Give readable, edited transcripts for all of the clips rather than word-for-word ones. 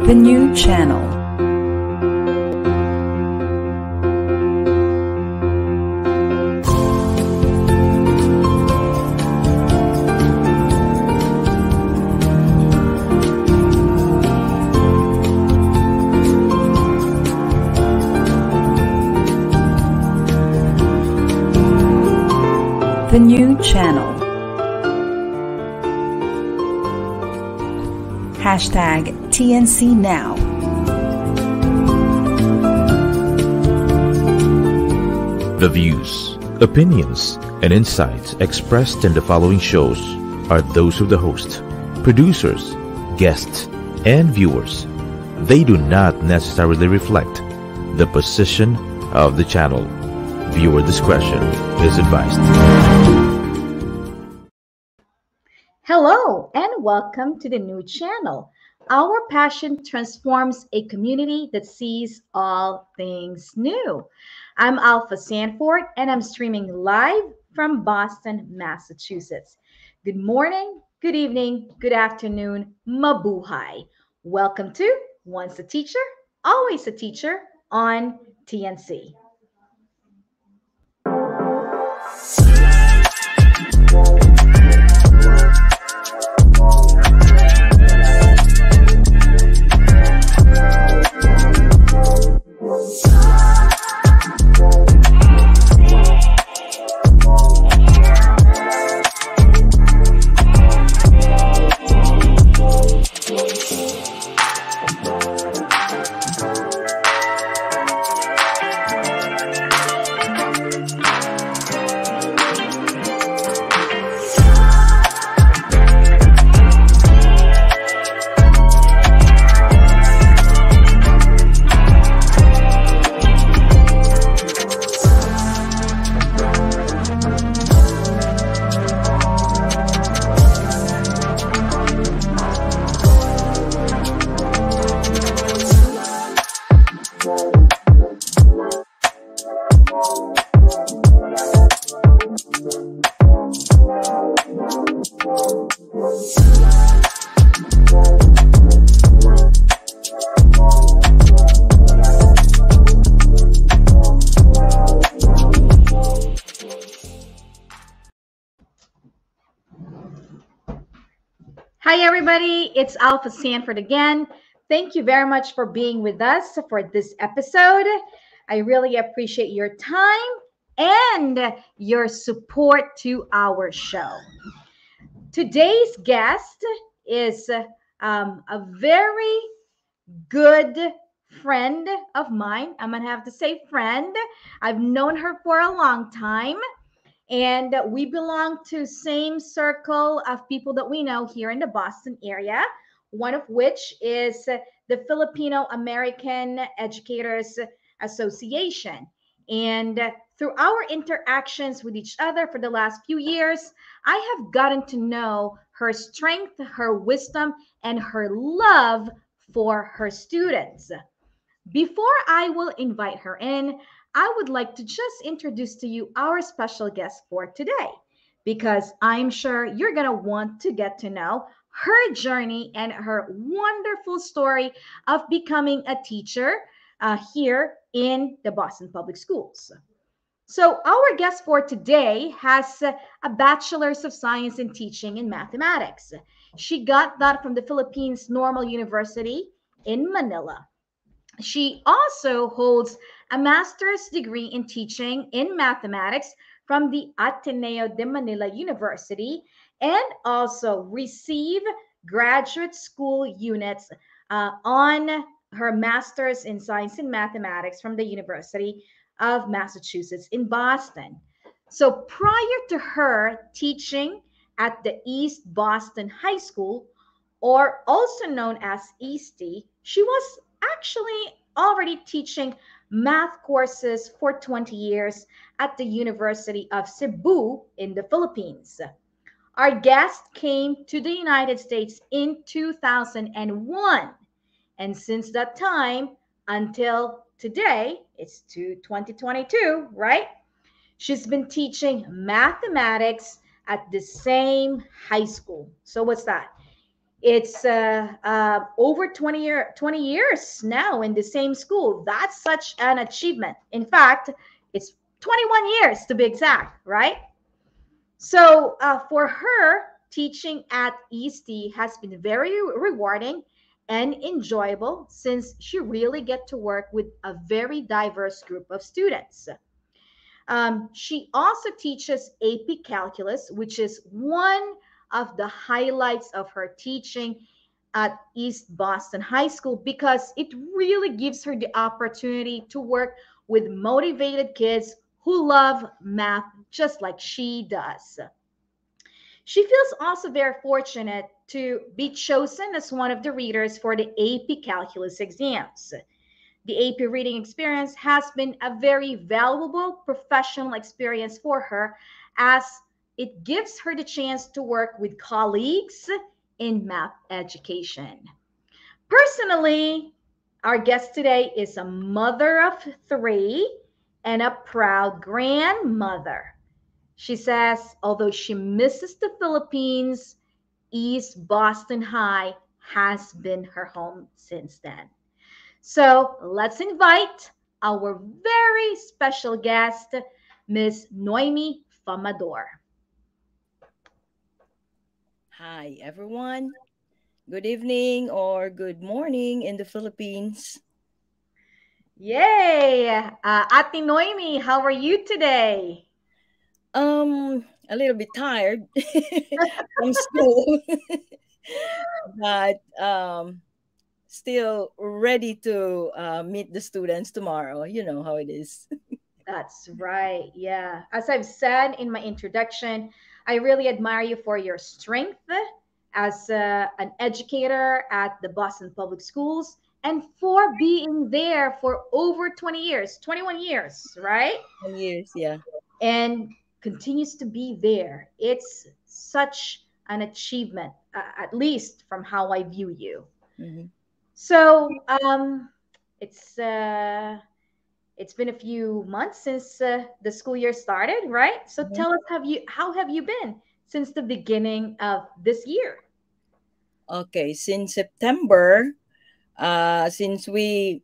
The new channel. The new channel. Hashtag TNC Now. The views, opinions, and insights expressed in the following shows are those of the host, producers, guests, and viewers. They do not necessarily reflect the position of the channel. Viewer discretion is advised. Hello and welcome to the new channel. Our passion transforms a community that sees all things new. I'm Alpha Sanford and I'm streaming live from Boston, Massachusetts. Good morning, good evening, good afternoon, mabuhay. Welcome to Once a Teacher, Always a Teacher on TNC. Hi, everybody. It's Alpha Sanford again. Thank you very much for being with us for this episode. I really appreciate your time and your support to our show. Today's guest is a very good friend of mine. I'm going to have to say friend. I've known her for a long time. And we belong to same circle of people that we know here in the Boston area, one of which is the Filipino American Educators Association. And through our interactions with each other for the last few years, I have gotten to know her strength, her wisdom, and her love for her students. Before I will invite her in, I would like to just introduce to you our special guest for today, because I'm sure you're going to want to get to know her journey and her wonderful story of becoming a teacher here in the Boston Public Schools. So our guest for today has a Bachelor's of Science in Teaching in Mathematics. She got that from the Philippines Normal University in Manila. She also holds a master's degree in teaching in mathematics from the Ateneo de Manila University and also received graduate school units on her master's in science and mathematics from the University of Massachusetts in Boston. So prior to her teaching at the East Boston High School, or also known as Eastie, she was actually already teaching math courses for 20 years at the University of Cebu in the Philippines. Our guest came to the United States in 2001. And since that time until today, it's 2022, right? She's been teaching mathematics at the same high school. So what's that? It's over 20 years now in the same school. That's such an achievement. In fact, it's 21 years to be exact, right? So for her, teaching at EST has been very rewarding and enjoyable since she really get to work with a very diverse group of students. She also teaches AP Calculus, which is one of the highlights of her teaching at East Boston High School because it really gives her the opportunity to work with motivated kids who love math just like she does. She feels also very fortunate to be chosen as one of the readers for the AP Calculus exams. The AP reading experience has been a very valuable professional experience for her as it gives her the chance to work with colleagues in math education. Personally, our guest today is a mother of three and a proud grandmother. She says, although she misses the Philippines, East Boston High has been her home since then. So let's invite our very special guest, Miss Noemi Famador. Hi, everyone. Good evening or good morning in the Philippines. Yay! Ate Noemi, how are you today? A little bit tired from school, but still ready to meet the students tomorrow. You know how it is. That's right. Yeah. As I've said in my introduction, I really admire you for your strength as an educator at the Boston Public Schools and for being there for over 20 years, 21 years, right? 10 years, yeah. And continues to be there. It's such an achievement, at least from how I view you. Hmm. So, it's it's been a few months since the school year started, right? So Hmm. tell us, how have you been since the beginning of this year? Okay, since September, since we're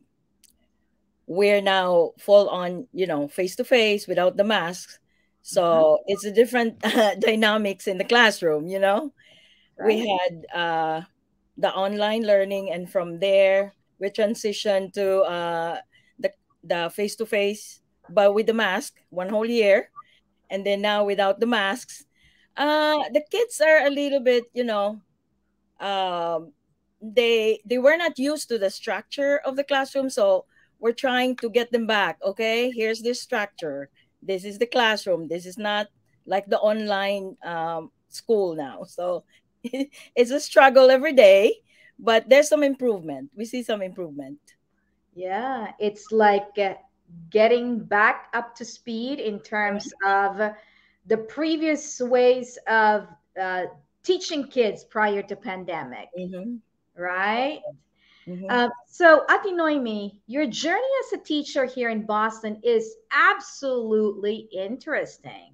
now full on, face to face without the masks. Mhm. So it's a different dynamics in the classroom. We Right. had the online learning, and from there we transitioned to the face to face, but with the mask, one whole year, and then now without the masks. The kids are a little bit, um, they were not used to the structure of the classroom, so we're trying to get them back. Okay, here's this structure. This is the classroom. This is not like the online school now. So it's a struggle every day, but there's some improvement. We see some improvement. Yeah, it's like getting back up to speed in terms of the previous ways of uh, teaching kids prior to pandemic, Mm-hmm. right? Mm-hmm. So, Ati Noemi, your journey as a teacher here in Boston is absolutely interesting.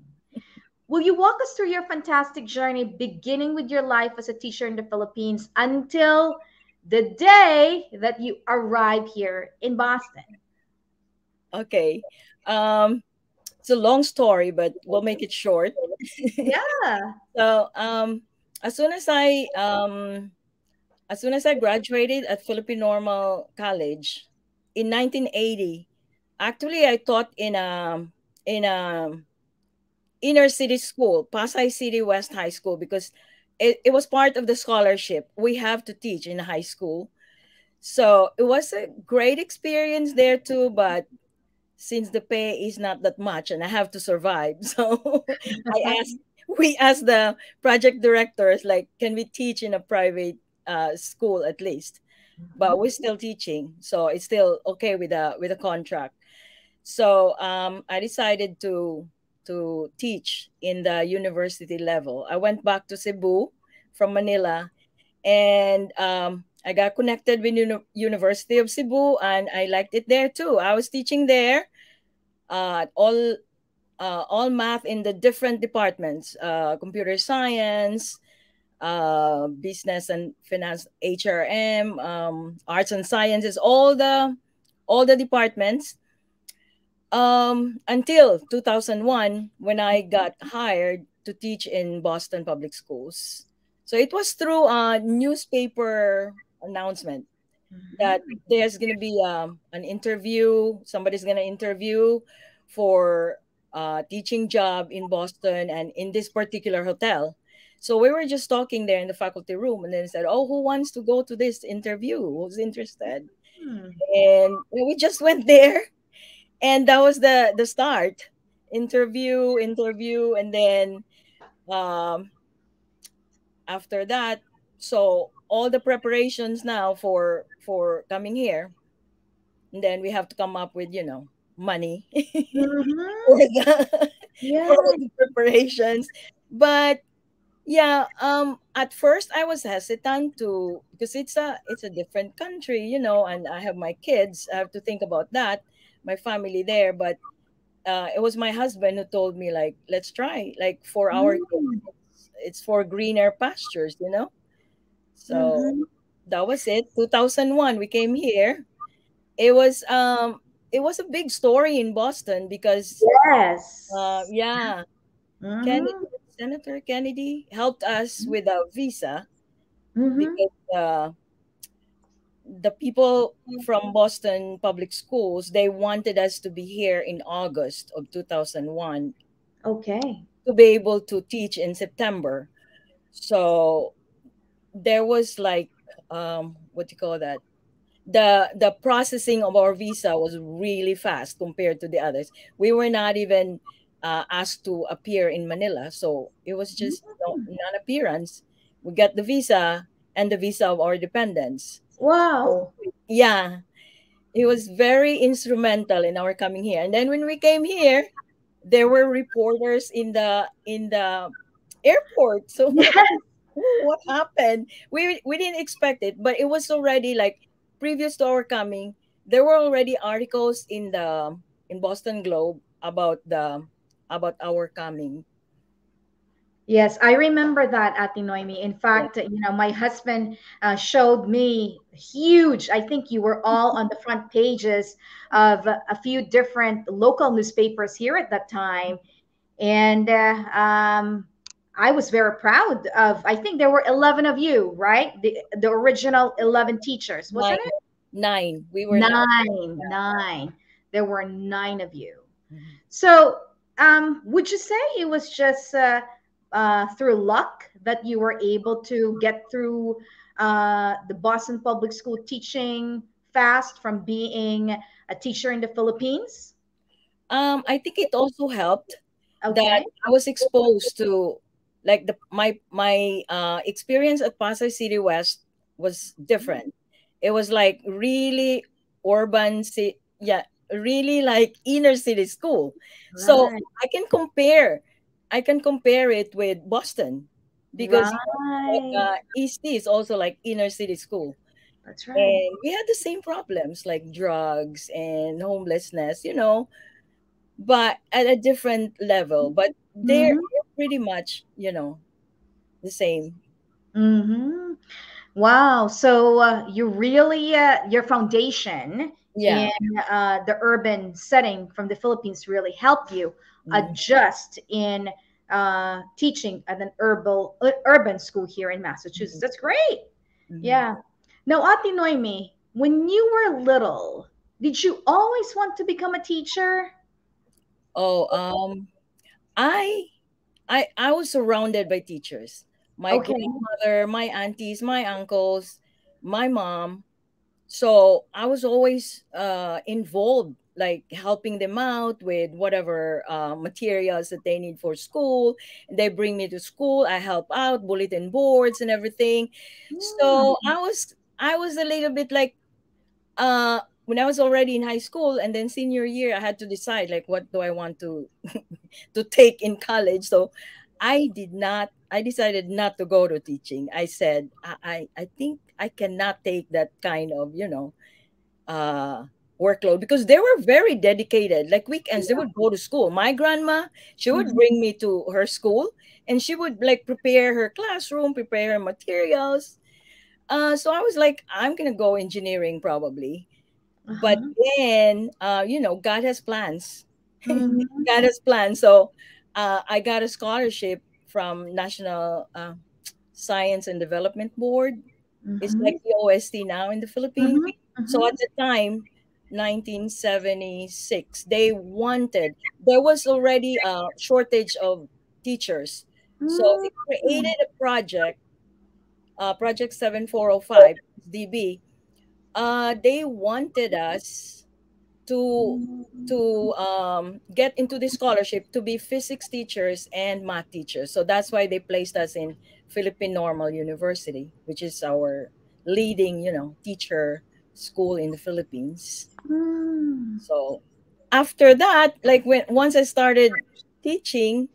Will you walk us through your fantastic journey, beginning with your life as a teacher in the Philippines until the day that you arrive here in Boston? Okay. Um, it's a long story, but we'll make it short. Yeah, So, as soon as I um, as soon as I graduated at Philippine Normal College in 1980, actually I taught in a inner city school, Pasay City West High School, because it was part of the scholarship. We have to teach in high school. So it was a great experience there too, but since the pay is not that much and I have to survive, so I asked we asked the project directors, like, can we teach in a private school at least? But we're still teaching, so it's still okay with a contract. So I decided to teach in the university level. I went back to Cebu from Manila, and I got connected with University of Cebu, and I liked it there too. I was teaching there, uh, all all math in the different departments, computer science, business and finance, HRM, arts and sciences, all the departments, until 2001 when I got hired to teach in Boston public schools. So it was through a newspaper announcement that there's going to be an interview. Somebody's going to interview for a teaching job in Boston and in this particular hotel. So we were just talking there in the faculty room, and then said, "Oh, who wants to go to this interview? Who's interested?" Hmm. And we just went there, and that was the start. Interview, and then um, after that, so all the preparations now for coming here, and then we have to come up with money for Mm-hmm. the Yeah. for the preparations. But yeah, at first I was hesitant to, because it's a different country, and I have my kids. I have to think about that, my family there. But it was my husband who told me, like, let's try, like, for our kids, Mm-hmm. it's for greener pastures. So Mm-hmm. that was it. 2001, we came here. It was a big story in Boston because Yes. yeah, Kennedy, Mm-hmm. Senator Kennedy helped us with a visa Mm-hmm. because the people from Boston public schools, they wanted us to be here in August of 2001 Okay. to be able to teach in September. So there was like, what do you call that? The processing of our visa was really fast compared to the others. We were not even asked to appear in Manila, so it was just non-appearance. We got the visa and the visa of our dependents. Wow. Yeah, it was very instrumental in our coming here. And then when we came here, there were reporters in the airport. So Yes. what happened? We didn't expect it, but it was already like previous to our coming. There were already articles in Boston Globe about our coming. Yes, I remember that at Noemi. In Yeah. fact, my husband showed me huge. I think you were all on the front pages of a few different local newspapers here at that time, and I was very proud of. I think there were 11 of you, right? The original 11 teachers, wasn't Nine, it? nine. We were nine. Nine, Yeah. nine. There were nine of you. Mhm. So, would you say it was just through luck that you were able to get through the Boston Public School teaching fast from being a teacher in the Philippines? I think it also helped that Okay. I was exposed to, like, my experience at Pasay City West was different. It was like really yeah, really like inner city school. So Right. I can compare, it with Boston because like Right. East is also like inner city school. That's right. And we had the same problems like drugs and homelessness, but at a different level. But they're Mm-hmm. pretty much, the same. Mm-hmm. Wow. So you really, your foundation in Yeah. the urban setting from the Philippines really helped you Mhm. adjust in teaching at an urban school here in Massachusetts. Mhm. That's great. Mhm. Yeah. Now, Ate Noemi, when you were little, did you always want to become a teacher? Oh, I I was surrounded by teachers. My Okay. grandmother, my aunties, my uncles, my mom. So I was always involved, like helping them out with whatever materials that they need for school. They bring me to school. I help out, bulletin boards and everything. So Hmm. I was a little bit like, when I was already in high school, and then senior year, I had to decide, like, what do I want to take in college. So I decided not to go to teaching. I said, I think I cannot take that kind of, uh, workload, because they were very dedicated. Like weekends, they would go to school. My grandma, she would Mhm. bring me to her school, and she would like prepare her classroom, prepare her materials. So I was like, I'm gonna go engineering probably. But Uh-huh. then, God has plans. Mhm. God has plans. So I got a scholarship from National Science and Development Board. It's like Mhm. the OST now in the Philippines. Mhm. So at Mhm. the time, 1976, there was already a shortage of teachers. So they Mhm. created a project, Project 7405, DB. They wanted us to get into the scholarship to be physics teachers and math teachers. So that's why they placed us in Philippine Normal University, which is our leading, teacher school in the Philippines. Mm. So after that, like when once I started teaching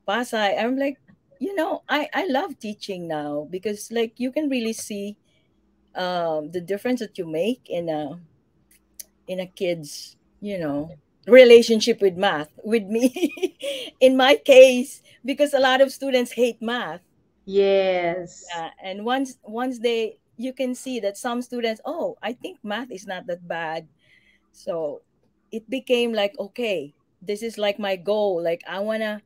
Pasay, I'm like, I love teaching now because like you can really see the difference that you make in a kid's relationship with math with me. In my case, because a lot of students hate math. Yes. And once they you can see that some students, oh, I think math is not that bad. So it became like, okay, this is like my goal. Like I wanna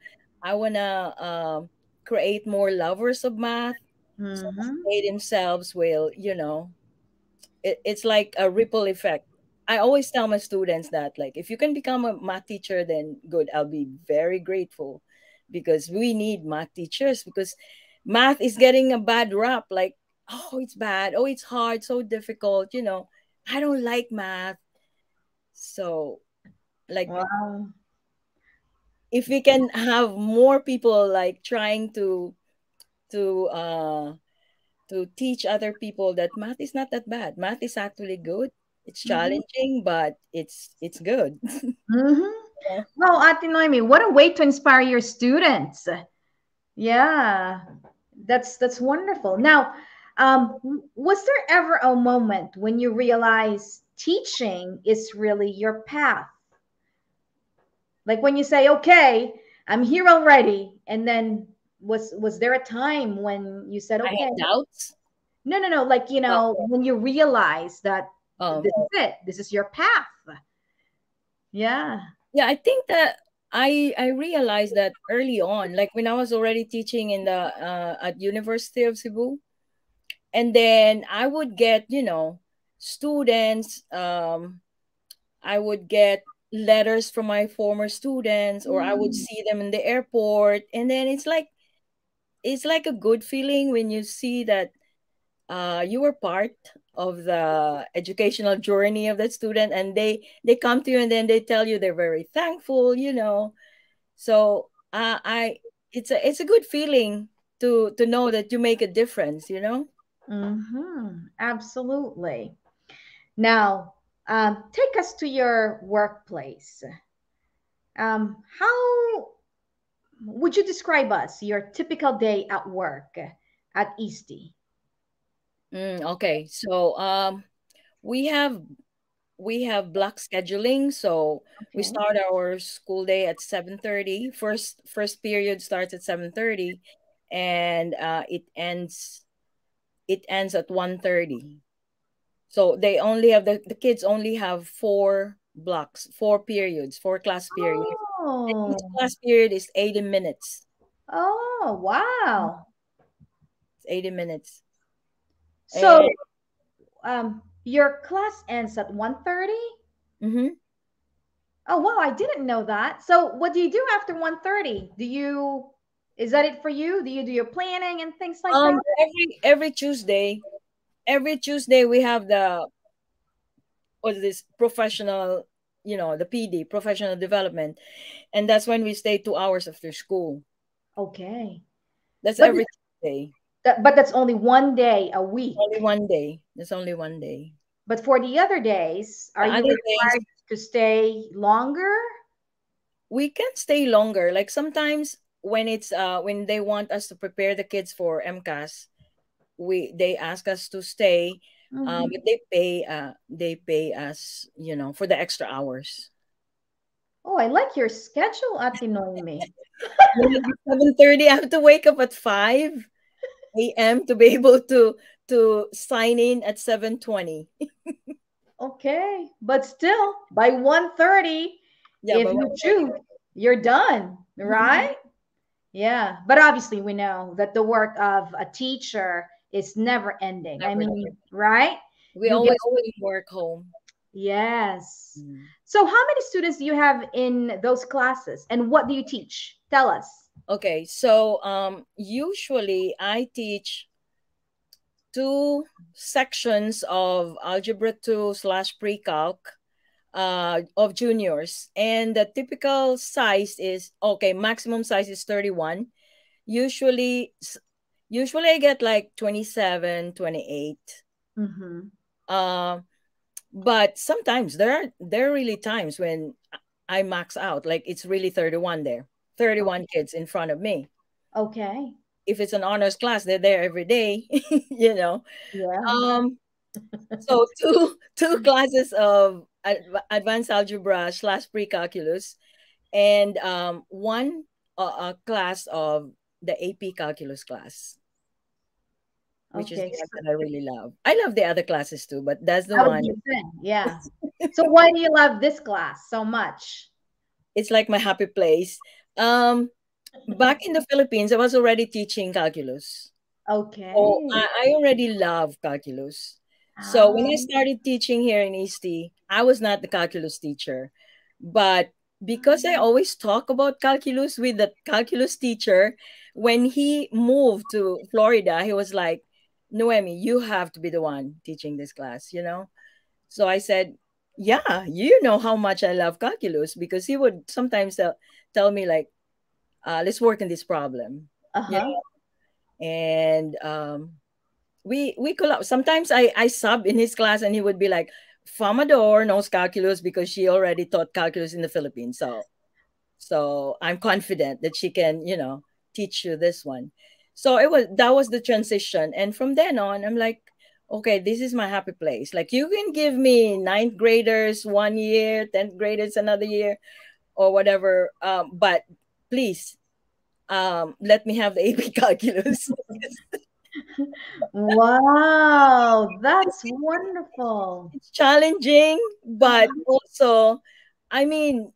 create more lovers of math, so that Mhm. they themselves will, it's like a ripple effect. I always tell my students that, like, if you can become a math teacher, then good. I'll be very grateful because we need math teachers because math is getting a bad rap. Like, oh, it's bad. Oh, it's hard. So difficult. I don't like math. So, like, Wow. if we can have more people like trying to uh to teach other people that math is not that bad. Math is actually good. It's Mhm. challenging, but it's good. Mhm. Yeah. Well, Ate Noemi, what a way to inspire your students. Yeah, that's wonderful. Now, was there ever a moment when you realized teaching is really your path? Like when you say, "Okay, I'm here already," and then was there a time when you said, I "Okay, had doubts. no, no, no," like Uh, when you realize that um, this is it, this is your path. Yeah. yeah, I think that I realized that early on, like when I was already teaching in the at University of Cebu, and then I would get students. I would get letters from my former students, or I would Mm. see them in the airport, and then it's like a good feeling when you see that you were part of the educational journey of that student, and they come to you and then they tell you they're very thankful. So I it's a good feeling to know that you make a difference. Mm-hmm. Absolutely. Now, take us to your workplace. How would you describe us your typical day at work at Eastie? Okay, so we have block scheduling. So we Okay. start our school day at 7:30. First period starts at 7:30, and it ends at 1:30. So they only have the kids only have four periods, four class periods. And each Oh, class period is 80 minutes. oh, wow. It's 80 minutes. And So, your class ends at 1:30? mhm. Oh, wow, I didn't know that. So, what do you do after 1:30? Is that it for you? Do you do your planning and things like that? Every Tuesday we have this professional, the PD, professional development, and that's when we stay 2 hours after school. Okay. That's But every Tuesday. but that's only one day a Only week. one day. That's only one day. But for the other days, The are you other days required to stay longer? we can stay longer. Like sometimes when they want us to prepare the kids for MCAS, they ask us to stay, Mhm. but they pay us, for the extra hours. Oh, I like your schedule, Ate Noemi. 7:30. I have to wake up at 5 a.m. to be able to sign in at 7:20. Okay, but still, by 1:30, Yeah, if but you choose, you're done, right? Yeah, but obviously we know that the work of a teacher is never ending. I never. mean, right? We You get always bring work home. yes. Mm. So how many students do you have in those classes and what do you teach? Tell us. Okay, so usually I teach two sections of algebra 2 slash pre-calc of juniors, and the typical size is okay. Maximum size is 31. Usually, usually I get like 27, 28. Mm-hmm. Uh, but sometimes there are really times when I max out. Like it's really 31 there, 31 kids in front of me. Okay. If it's an honors class, they're there every day, you know. Yeah. So two classes of advanced algebra slash pre-calculus, and one class of the AP calculus class, which is Okay. the one that I really love. I love the other classes too, but that's the I was one. gonna say, yeah. So why do you love this class so much? It's like my happy place. Um, Back in the Philippines, I was already teaching calculus. So Okay. I already love calculus. So when Ah, I started teaching here in EST, I was not the calculus teacher. But because I always talk about calculus with the calculus teacher, when he moved to Florida, he was like, Noemi, you have to be the one teaching this class, you know? So I said, yeah, you know how much I love calculus, because he would sometimes tell me like, let's work on this problem. You uh-huh. and we collab. Sometimes I sub in his class, and he would be like, Famador knows calculus because she already taught calculus in the Philippines, so I'm confident that she can, teach you this one. So that was the transition, and from then on I'm like, okay, this is my happy place. Like, you can give me ninth graders 1 year, 10th graders another year, or whatever, but please, let me have the AP calculus. Wow, that's wonderful. It's challenging, but Uh-huh. also, I mean,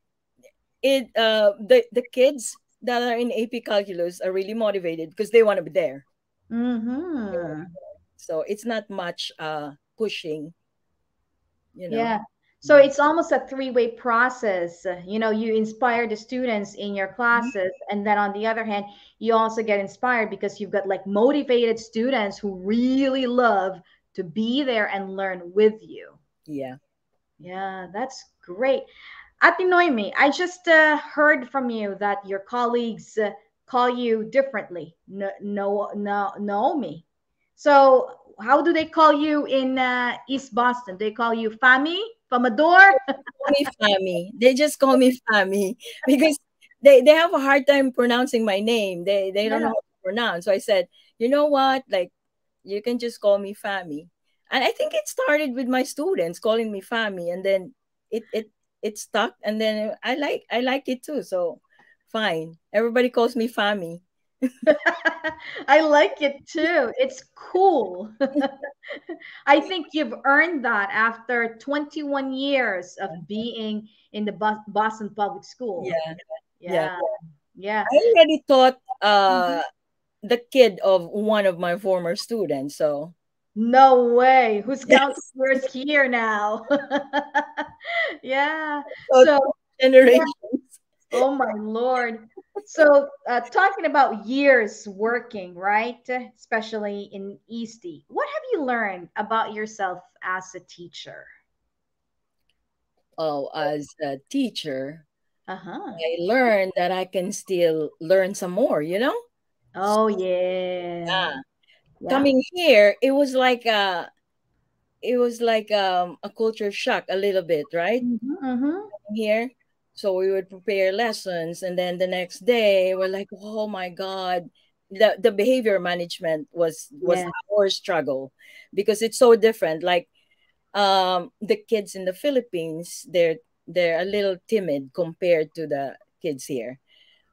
the kids that are in AP calculus are really motivated because they want to be there. Mm-hmm. So it's not much pushing, you know. Yeah. So it's almost a three-way process. You inspire the students in your Mhm. classes, and then on the other hand, you also get inspired because you've got like motivated students who really love to be there and learn with you. Yeah. Yeah, that's great. Ate Noemi, I just heard from you that your colleagues call you differently. No, no, no, Naomi. So, how do they call you in East Boston? They call you Fami, Famador. Call me Fami. They just call me Fami because they have a hard time pronouncing my name. They don't know Yeah. how to pronounce. So I said, you know what? Like, you can just call me Fami. And I think it started with my students calling me Fami, and then it it it stuck, and then I like it too. So fine. Everybody calls me Fami. I like it too. It's cool. I think you've earned that after 21 years of being in the Boston Public School. Yeah. Yeah. Yeah. Yeah. I already taught Mhm. the kid of one of my former students. So No way. Who's counting yes. years here now? Yeah. So So, yeah. generations. Oh my Lord. So, talking about years working, right? Especially in Eastie, what have you learned about yourself as a teacher? Oh, as a teacher, Uh-huh. I learned that I can still learn some more, you know? Oh yeah. Yeah. Yeah. Coming here, it was like a culture shock a little bit, right? Mm-hmm, mm-hmm. Here. So we would prepare lessons, and then the next day we're like, oh my God. The behavior management was Yeah. our struggle because it's so different. Like, the kids in the Philippines, they're a little timid compared to the kids here.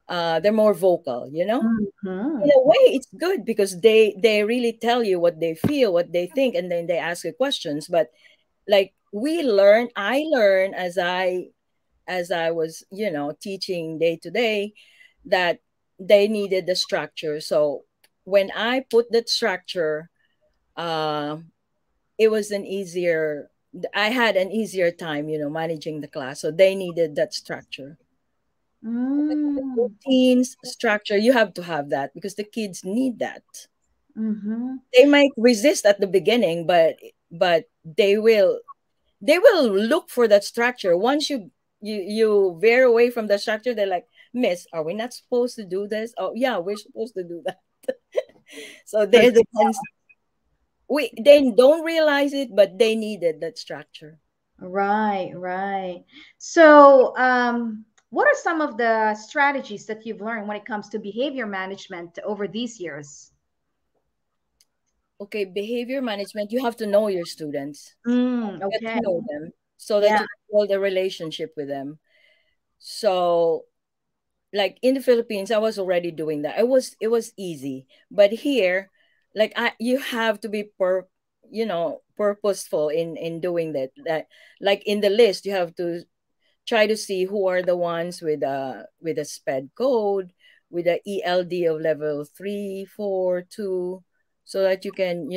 They're more vocal, you know. In Mm-hmm. a way, it's good because they really tell you what they feel, what they think, and then they ask you questions. But like I learn as I was, you know, teaching day to day, that they needed the structure. So when I put that structure, uh, it was an easier. I had an easier time, you know, managing the class. So they needed that structure. The Mm. routines, structure, you have to have that because the kids need that. Mm-hmm. They might resist at the beginning, but they will look for that structure. Once you veer away from the structure, they're like, Miss, are we not supposed to do this? Oh yeah, we're supposed to do that. So they're the ones, we they don't realize it, but they needed that structure. Right, right. So, what are some of the strategies that you've learned when it comes to behavior management over these years? Okay, behavior management, you have to know your students, get Okay. to know them so that Yeah. you can build a relationship with them. So like in the Philippines, I was already doing that. It was easy. But here, like you have to be purposeful in doing that. That like in the list, you have to try to see who are the ones with a SPED code, with a ELD of level 3, 4, 2, so that you can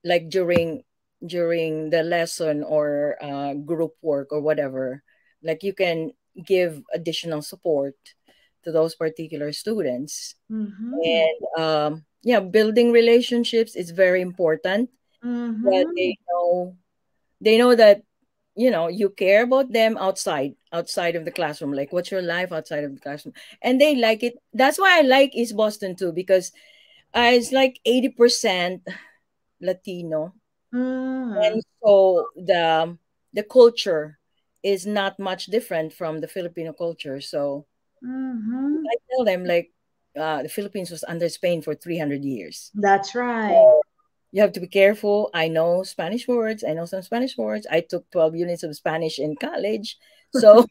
like during the lesson or group work or whatever, like you can give additional support to those particular students. Mm-hmm. And yeah, building relationships is very important, that Mm-hmm. they know that you care about them outside of the classroom, like what's your life outside of the classroom. And they like it. That's why I like East Boston too, because it's like 80% Latino. Mm-hmm. And so the culture is not much different from the Filipino culture. So Mm-hmm. I tell them, like, the Philippines was under Spain for 300 years. That's right. So you have to be careful. I know Spanish words. I know some Spanish words. I took 12 units of Spanish in college. So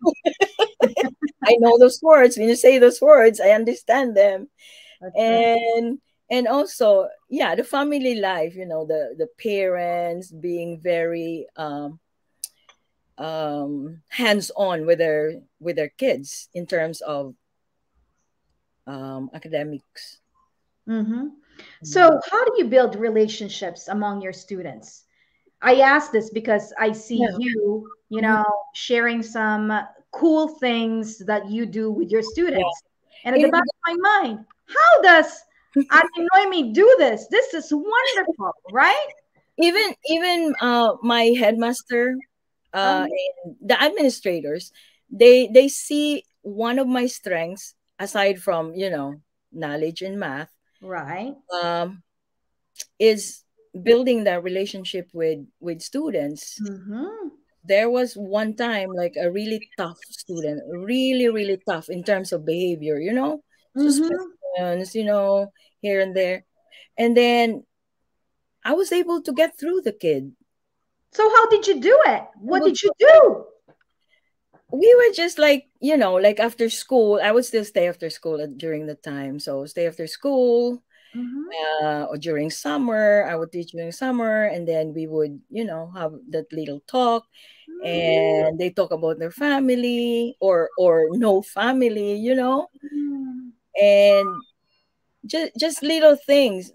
I know those words. When you say those words, I understand them. That's right. And also, yeah, the family life, the parents being very hands on with their kids in terms of academics. Mm-hmm. Mhm. So, how do you build relationships among your students? I ask this because I see Yeah. you, Mhm. sharing some cool things that you do with your Yeah. students. And at the It, back of my mind, how does Ate Noemi do this? This is wonderful, right? even my headmaster, Um, and the administrators, they see one of my strengths, aside from knowledge in math, right. um, is building that relationship with students. Mm-hmm. There was one time, like a really tough student, really really tough in terms of behavior, Mm-hmm. suspensions, here and there. And then I was able to get through the kid. So, how did you do it? What Able did you to- do? we were just like, like after school, I would still stay after school during the time. So stay after school, Mm-hmm. or during summer, I would teach during summer, and then we would, have that little talk, and they talk about their family or no family, Mm-hmm. and just little things,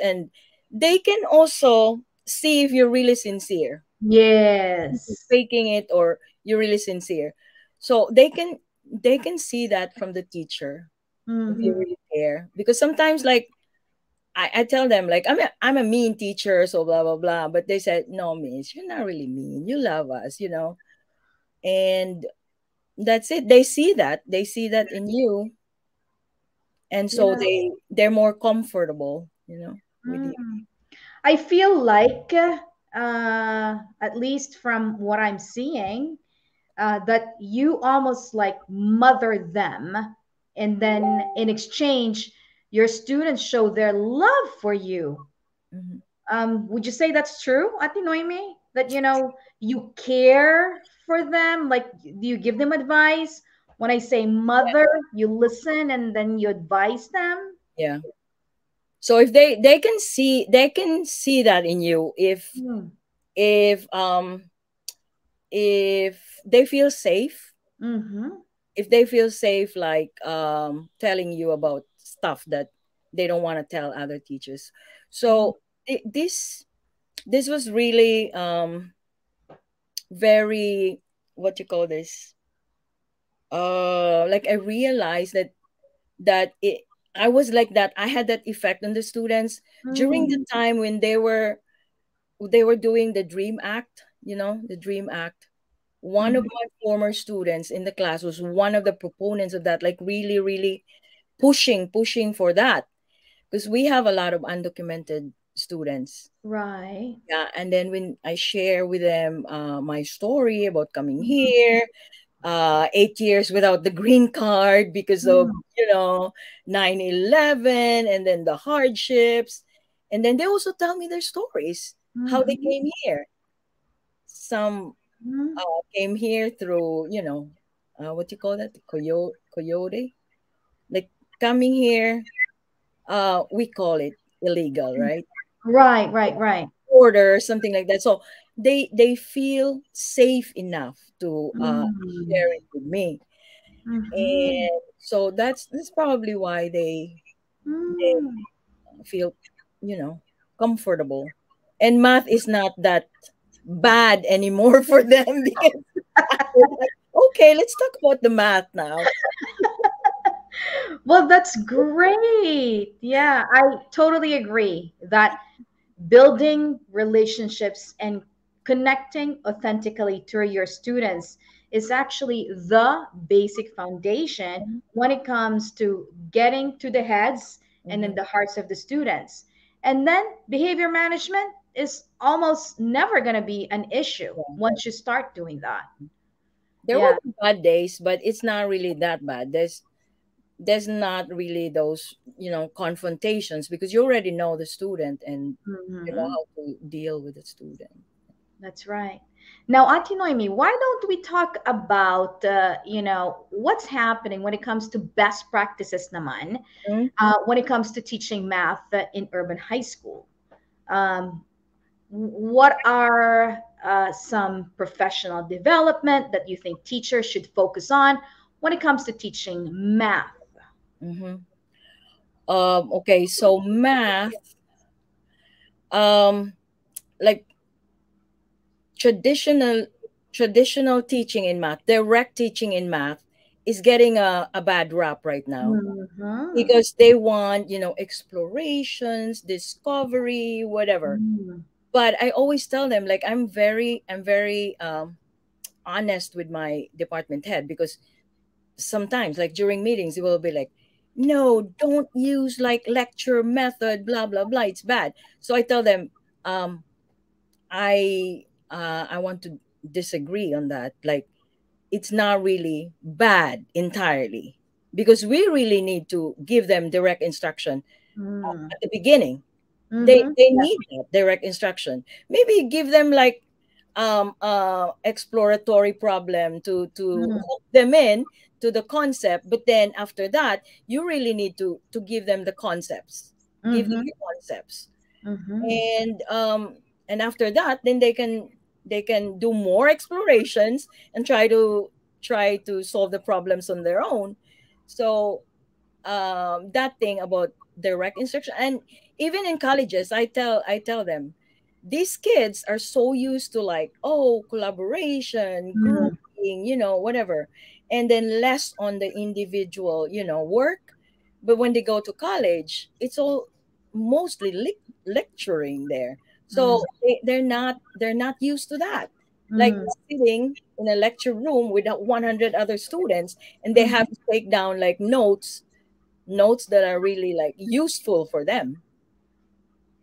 and they can also see if you're really sincere, if you're Yes. faking it, or you're really sincere. So they can see that from the teacher, if you Mm-hmm. really care. Because sometimes, like, I tell them, like, I'm a mean teacher, so blah blah blah. But they said, no, miss, you're not really mean. You love us. And that's it. They see that in you, and so Yeah. they're more comfortable, with you. Mm. I feel like, at least from what I'm seeing, that you almost like mother them, and then in exchange, your students show their love for you. Mhm. Would you say that's true, Ate Noemi? that you care for them? Like, do you give them advice? When I say mother, you listen and then you advise them? Yeah. So if they can see that in you, Mm. if if they feel safe, Mm-hmm. if they feel safe, like telling you about stuff that they don't want to tell other teachers. So this was really very, what you call this, like I realized that I was like that. I had that effect on the students during the Mm. time when they were doing the dream act, the dream act. One of Mm-hmm. my former students in the class was one of the proponents of that, like really, really pushing for that, because we have a lot of undocumented students. Right. Yeah, and then when I share with them my story about coming Mm. here, 8 years without the green card because of Mm. 9/11, and then the hardships, and then they also tell me their stories, how they Mhm. came here. Some Mhm. came here through, what you call that, coyote, like coming here. We call it illegal, right? Right, right, right. Order, something like that. So they feel safe enough to Mm. share it with me, Mhm. and so that's probably why they Mm. feel, you know comfortable. And math is not that bad anymore for them, because we're like, okay, let's talk about the math now. Well, that's great. Yeah, I totally agree that building relationships and connecting authentically to your students is actually the basic foundation when it comes to getting to the heads and in Mhm. the hearts of the students. And then behavior management is almost never going to be an issue Yeah. once you start doing that. There will Yeah. be bad days, but it's not really that bad. There's not really those, confrontations, because you already know the student, and you know Mhm. how to deal with the student. That's right. Now, Auntie Noemi, why don't we talk about, what's happening when it comes to best practices naman, Mm. when it comes to teaching math in urban high school? Um, what are some professional development that you think teachers should focus on when it comes to teaching math? Mm-hmm. Okay, so math, um, like traditional traditional teaching in math, direct teaching in math, is getting a bad rap right now, Mm-hmm. because they want, explorations, discovery, whatever. Mm-hmm. But I always tell them, like, I'm very honest with my department head, because sometimes, like during meetings, it will be like, no, don't use like lecture method, blah blah blah, it's bad. So I tell them, um I want to disagree on that. Like, it's not really bad entirely, because we really need to give them direct instruction Mm-hmm. at the beginning. they Mm-hmm. they need that direct instruction. Maybe give them like exploratory problem to Mm-hmm. hook them in to the concept, but then after that you really need to give them the concepts. Give them Mm-hmm. the concepts, Mm-hmm. and after that, then they can do more explorations and try to solve the problems on their own. So that thing about direct instruction. And even in colleges, I tell them, these kids are so used to, like, oh, collaboration, Mm-hmm. grouping, whatever, and then less on the individual, work. But when they go to college, it's all mostly lecturing there. So they're not used to that, like Mm-hmm. sitting in a lecture room with 100 other students, and they have Mm-hmm. to take down like notes that are really like useful for them,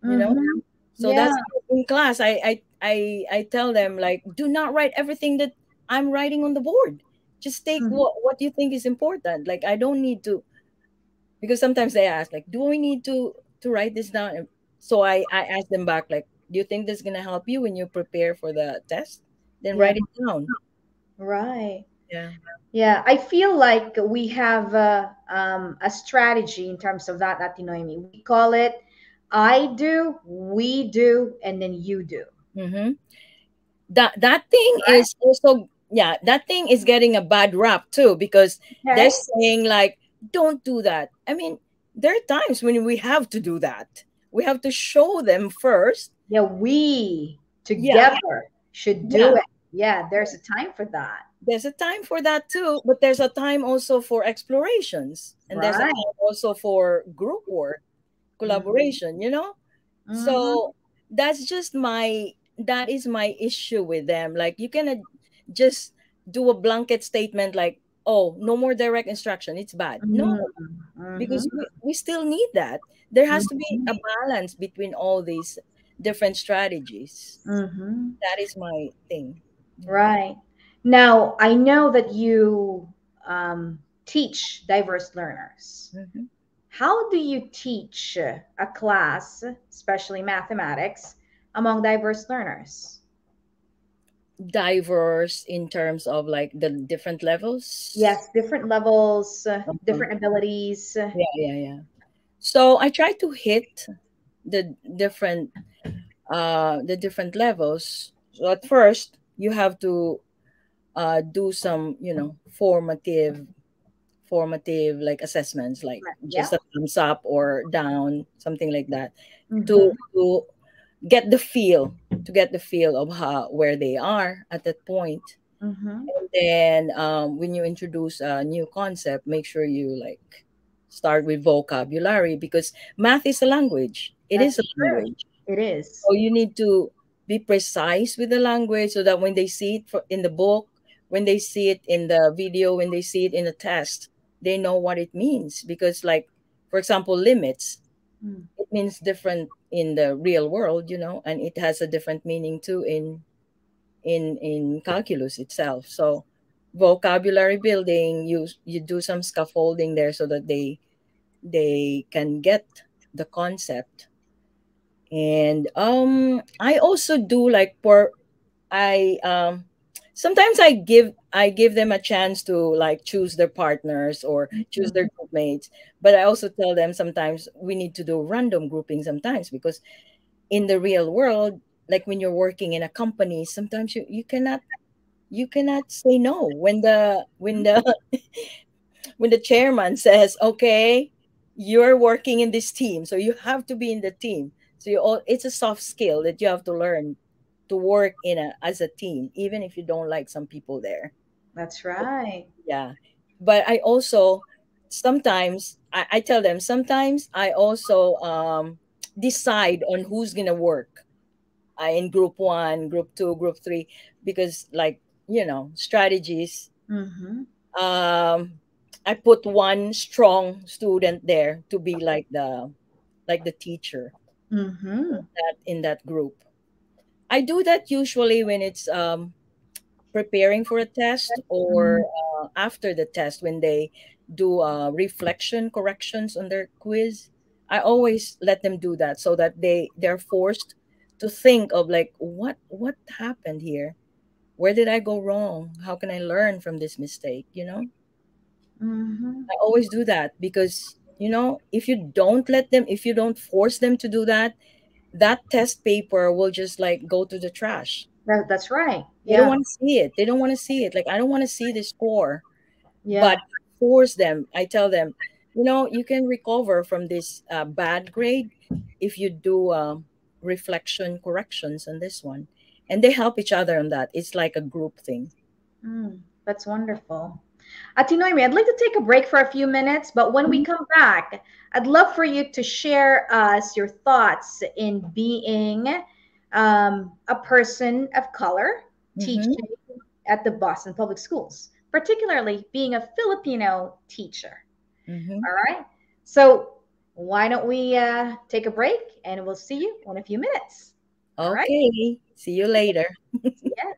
you know Mm-hmm. so Yeah. that's in class. I tell them, like, do not write everything that I'm writing on the board. Just take Mm-hmm. what you think is important. Like, I don't need to, because sometimes they ask, like, do we need to write this down? And so I ask them back, like, Do you think this is gonna help you when you prepare for the test? Then Yeah. write it down. Right. Yeah. Yeah, I feel like we have a strategy in terms of that, Ate Noemi. We call it I do, we do, and then you do. Mm-hmm. That thing is also, yeah, that thing is getting a bad rap too, because they're Okay. saying like, don't do that. I mean, there are times when we have to do that. We have to show them first. Yeah, we Yeah, together should yeah. do it. Yeah, there's a time for that. There's a time for that too, but there's a time also for explorations, and there's a Right. time also for group work, collaboration, you know? Mm-hmm. So that's just that is my issue with them. Like, you cannot just do a blanket statement like, oh, no more direct instruction, it's bad. No, Mm-hmm. because we still need that. There has to be a Mm-hmm. balance between all these different strategies. Mm-hmm. That is my thing. Yeah. Right. Now, I know that you teach diverse learners. Mhm. How do you teach a class, especially mathematics, among diverse learners? Diverse in terms of like the different levels. Yes, different levels, Uh-huh. different abilities. Yeah. So I try to hit the different levels. So at first you have to do some, formative like assessments, like Yeah. just a thumbs up or down, something like that, Mm-hmm. to get the feel of how where they are at that point. Mm-hmm. And then when you introduce a new concept, make sure you like start with vocabulary, because math is a language. It is That's a true. language. It is. So you need to be precise with the language, so that when they see it in the book, when they see it in the video, when they see it in the test, they know what it means. Because, like, for example, limits, Mm. it means different in the real world, and it has a different meaning too in calculus itself. So vocabulary building, you do some scaffolding there so that they can get the concept. And I also do like I sometimes I give them a chance to like choose their partners or choose their group mates. But I also tell them sometimes we need to do random grouping sometimes, because in the real world, like when you're working in a company, sometimes you cannot say no when the chairman says, okay, you're working in this team, so you have to be in the team. So it's a soft skill that you have to learn to work as a team, even if you don't like some people there. That's right. Yeah. But I also sometimes I tell them, sometimes I also decide on who's gonna work in group one, group two, group three, because, like, strategies. Mm-hmm. I put one strong student there to be like the teacher Mm-hmm. in that group. I do that usually when it's preparing for a test, or after the test, when they do reflection corrections on their quiz. I always let them do that, so that they're forced to think of like, what happened here, where did I go wrong, how can I learn from this mistake. Mm-hmm. I always do that, because if you don't force them to do that, that test paper will just like go to the trash. That's right. They don't Yeah. want to see it. They don't want to see it. Like, I don't want to see the score. Yeah. But force them. I tell them, you can recover from this bad grade if you do reflection corrections on this one. And they help each other on that. It's like a group thing. That's wonderful. Ate Noemi, I'd like to take a break for a few minutes, but when we come back, I'd love for you to share us your thoughts in being a person of color Mm-hmm. teaching at the Boston Public Schools, particularly being a Filipino teacher. Mm-hmm. All right. So why don't we take a break, and we'll see you in a few minutes. All right. Okay. See you later. Yeah.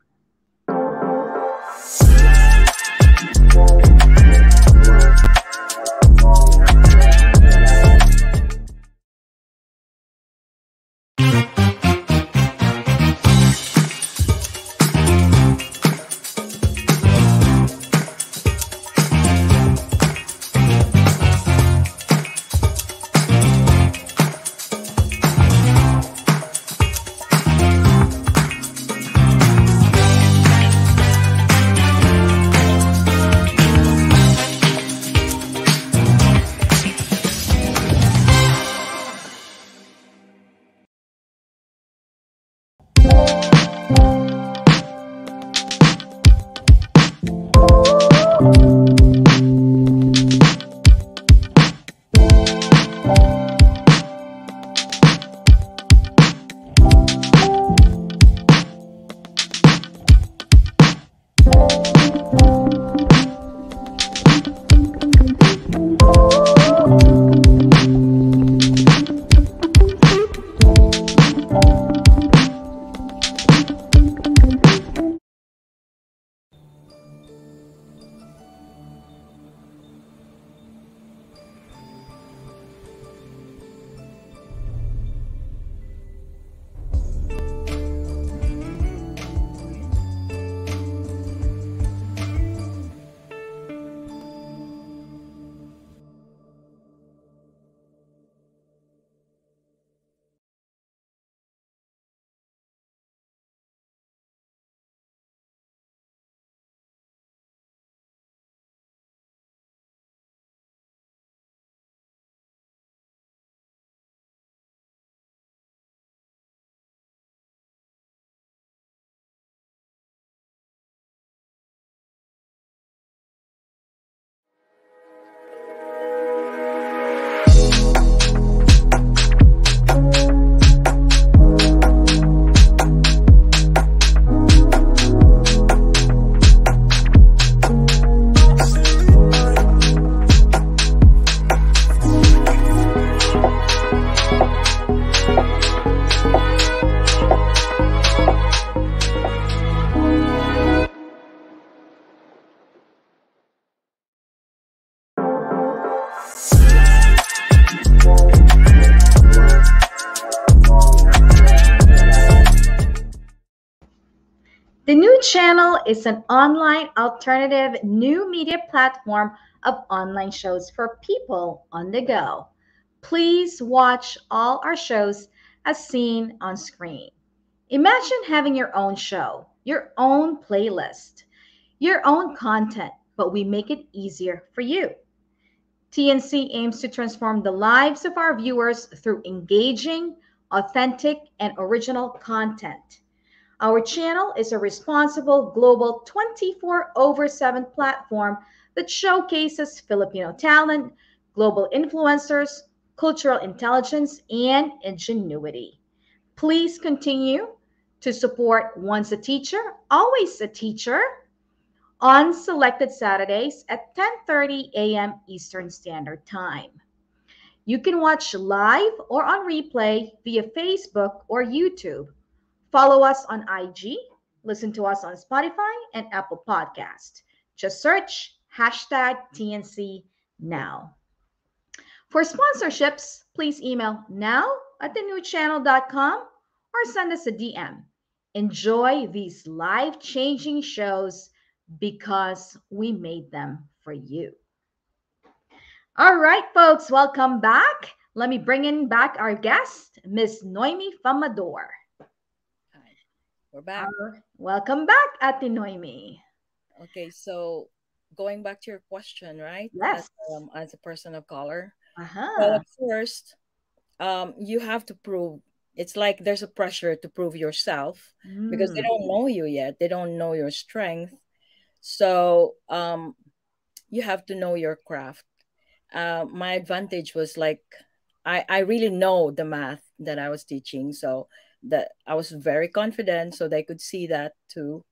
The new channel is an online alternative new media platform of online shows for people on the go. Please watch all our shows as seen on screen. Imagine having your own show, your own playlist, your own content, but we make it easier for you. TNC aims to transform the lives of our viewers through engaging, authentic, and original content. Our channel is a responsible global 24 over 7 platform that showcases Filipino talent, global influencers, cultural intelligence, and ingenuity. Please continue to support Once a Teacher, Always a Teacher on selected Saturdays at 10:30 a.m. Eastern Standard Time. You can watch live or on replay via Facebook or YouTube. Follow us on IG, listen to us on Spotify and Apple Podcast. Just search hashtag TNC now. For sponsorships, please email now at thenewchannel.com or send us a DM. Enjoy these life-changing shows because we made them for you. All right, folks, welcome back. Let me bring in back our guest, Miss Noemi Famador. Hi, we're back. Welcome back, Ate Noemi. Okay, so going back to your question, right? Yes. As a person of color. Uh-huh. Well, at first, you have to prove. It's like there's a pressure to prove yourself because they don't know you yet. They don't know your strength. So you have to know your craft. My advantage was like I really know the math that I was teaching, so that I was very confident, so they could see that too.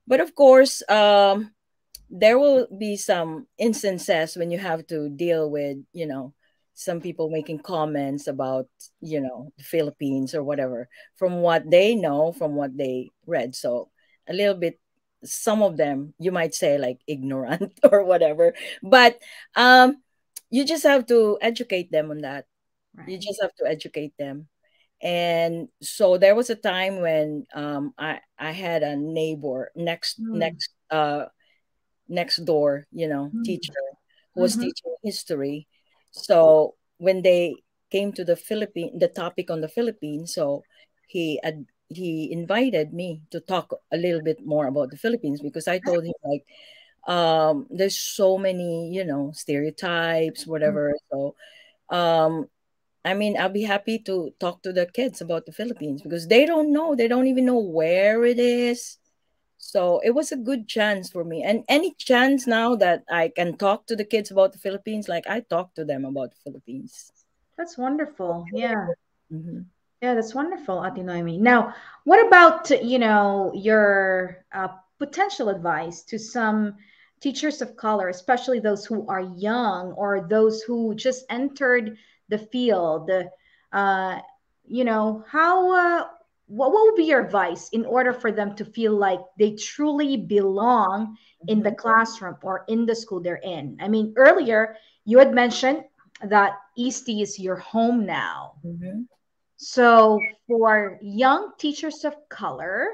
But of course, there will be some instances when you have to deal with, some people making comments about, the Philippines or whatever, from what they know, from what they read. So a little bit, some of them you might say like ignorant or whatever, but you just have to educate them on that. Right. You just have to educate them. And so there was a time when I had a neighbor next door, teacher who was teaching history. So when they came to the topic on the Philippines, so he invited me to talk a little bit more about the Philippines because I told him like there's so many, stereotypes, whatever. So I mean, I'll be happy to talk to the kids about the Philippines because they don't know, they don't even know where it is. So it was a good chance for me. And any chance now that I can talk to the kids about the Philippines, like I talk to them about the Philippines. That's wonderful. Yeah. Mm-hmm. Yeah, that's wonderful, Ate Noemi. Now, what about, your potential advice to some teachers of color, especially those who are young or those who just entered the field? Uh, how, what would be your advice in order for them to feel like they truly belong in the classroom or in the school they're in? I mean, earlier you had mentioned that Eastie is your home now. Mm-hmm. So, for young teachers of color,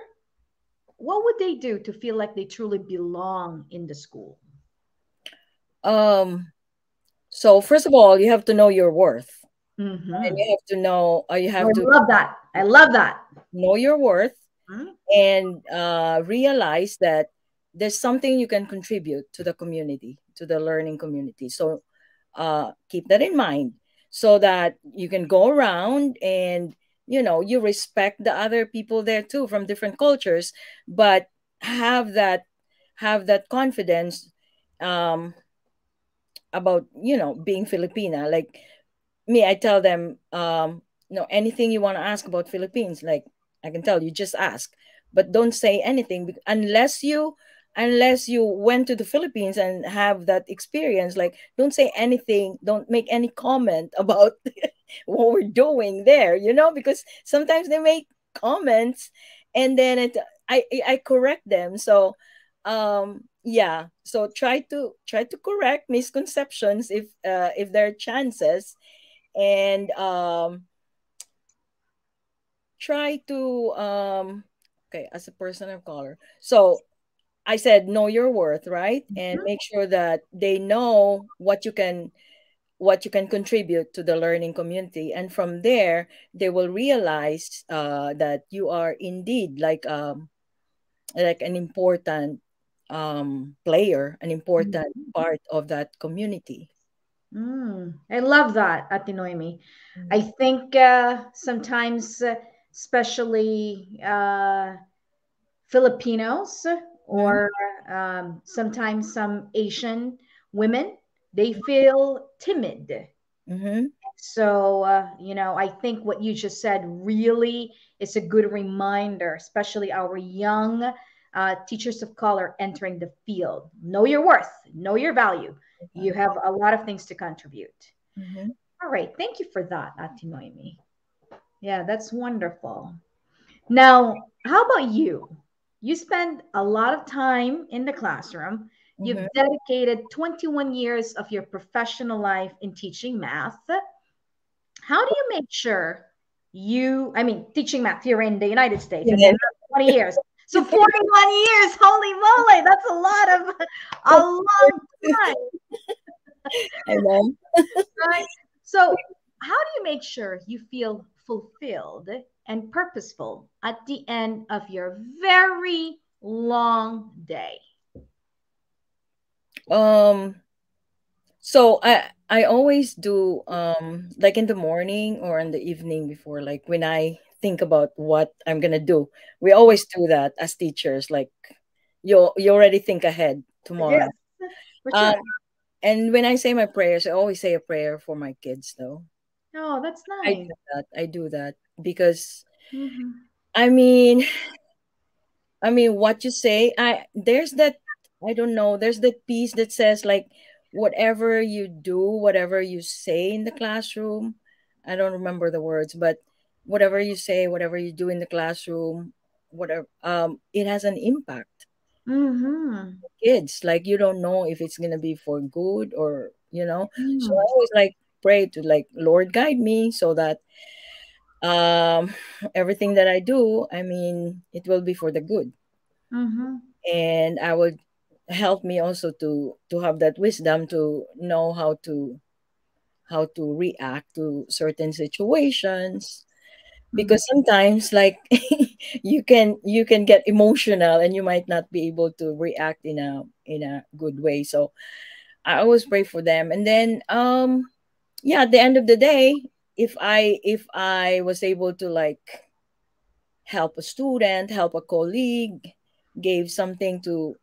what would they do to feel like they truly belong in the school? So first of all, you have to know your worth. Mm-hmm. And you have to know, you have I to love that. I love that. know your worth Mhm. and realize that there's something you can contribute to the community, to the learning community. So keep that in mind so that you can go around and, you respect the other people there too from different cultures, but have that confidence um, about, being Filipina. Like me, I tell them, anything you want to ask about Philippines, like I can tell you, just ask, but don't say anything unless you went to the Philippines and have that experience. Like, don't say anything, don't make any comment about what we're doing there, because sometimes they make comments and then I correct them. So yeah, so try to correct misconceptions if there are chances, and try to Okay, as a person of color. So I said, know your worth, right? And make sure that they know what you can contribute to the learning community, and from there they will realize that you are indeed like an important player, an important part of that community. I love that, Ate Noemi. I think sometimes, especially Filipinos Mm-hmm. or sometimes some Asian women, they feel timid. Mm-hmm. So, I think what you just said really is a good reminder, especially our young teachers of color entering the field. Know your worth, know your value. You have a lot of things to contribute. Mm-hmm. All right. Thank you for that, Ate Noemi. Yeah, that's wonderful. Now, how about you? You spend a lot of time in the classroom. Mm-hmm. You've dedicated 21 years of your professional life in teaching math. How do you make sure I mean, teaching math here in the United States, and then 20 years. So 41 years, holy moly, that's a long time, I know. right? So how do you make sure you feel fulfilled and purposeful at the end of your very long day? um So I always do like in the morning or in the evening before, like when I think about what I'm gonna do. We always do that as teachers, like you already think ahead Yes, tomorrow. for Um sure. and when I say my prayers, I always say a prayer for my kids though. Oh, that's I nice. do that. I do that because Hmm. I mean what you say, there's that, I don't know, there's that piece that says like whatever you do, whatever you say in the classroom, I don't remember the words, but whatever you say, whatever you do in the classroom, whatever, it has an impact. Hmm. Kids, like you don't know if it's gonna be for good or so I always like pray to like Lord guide me so that um everything that I do, it will be for the good, Hmm. and I would help me also to have that wisdom to know how to react to certain situations, because sometimes like you can get emotional and you might not be able to react in a good way. So I always pray for them, and then yeah, at the end of the day, if I was able to like help a student, help a colleague, gave something to,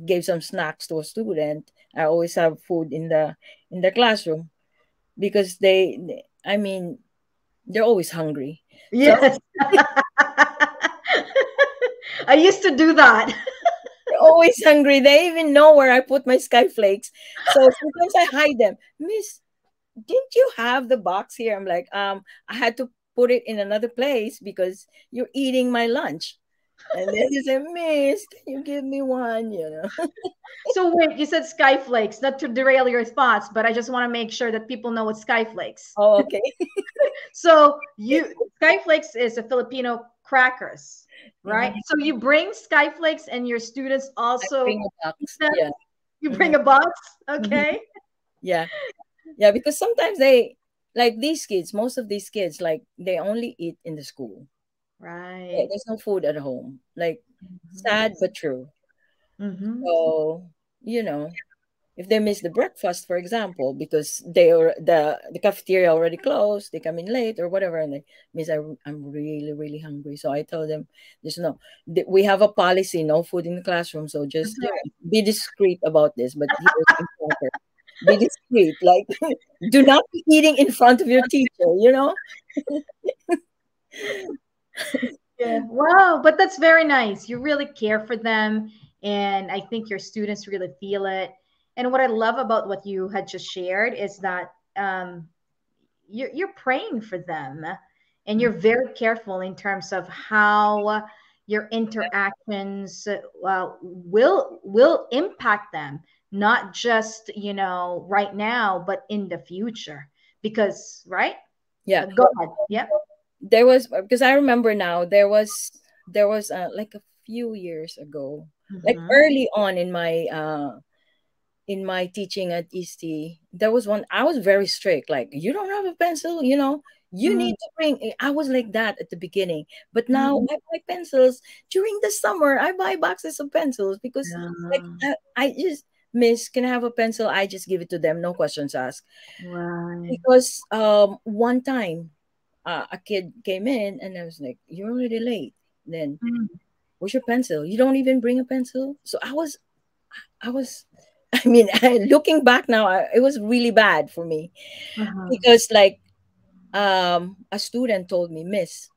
gave some snacks to a student. I always have food in the classroom because they're always hungry. So Yes. I used to do that. they're always hungry. They even know where I put my skyflakes. So sometimes I hide them. Miss, didn't you have the box here? I'm like, I had to put it in another place because you're eating my lunch. And then you say, Miss, can you give me one? So wait, you said skyflakes, not to derail your thoughts, but I just want to make sure that people know what skyflakes. Oh, okay. So you skyflakes is a Filipino crackers, right? Mhm. So you bring skyflakes and your students I also bring a eat box. them? Yeah. You Mhm. bring a box, Mhm. okay? Yeah. Yeah. Because sometimes they, like these kids, most of these kids, like they only eat in the school. Right. There's no food at home. Like Mm-hmm. sad but true. Mm-hmm. So, you know, if they miss the breakfast, for example, because the cafeteria already closed, they come in late or whatever, and they miss, I'm really really hungry. So I tell them, there's no, we have a policy, no food in the classroom. So That's just right. be discreet about this. But here's important: be discreet. Like, do not be eating in front of your teacher. Yeah. Wow. But that's very nice. You really care for them. And I think your students really feel it. And what I love about what you had just shared is that you're praying for them and you're very careful in terms of how your interactions will impact them, not just right now but in the future, because right. Yeah. Go ahead. Yep. There was, because I remember now, there was there was like a few years ago, like Mm-hmm. early on in my teaching at EST, there was one I was very strict. Like, you don't have a pencil, you need to bring. I was like that at the beginning, but now Mm-hmm. I buy pencils during the summer. I buy boxes of pencils because, like, Yeah. I just, Miss, can I have a pencil? I just give it to them, no questions asked. Right. Because one time, a kid came in and I was like, "You're already late." Then, Mm. where's your pencil? You don't even bring a pencil. So I was, I mean, looking back now, it was really bad for me Uh-huh. because, like, a student told me, "Miss,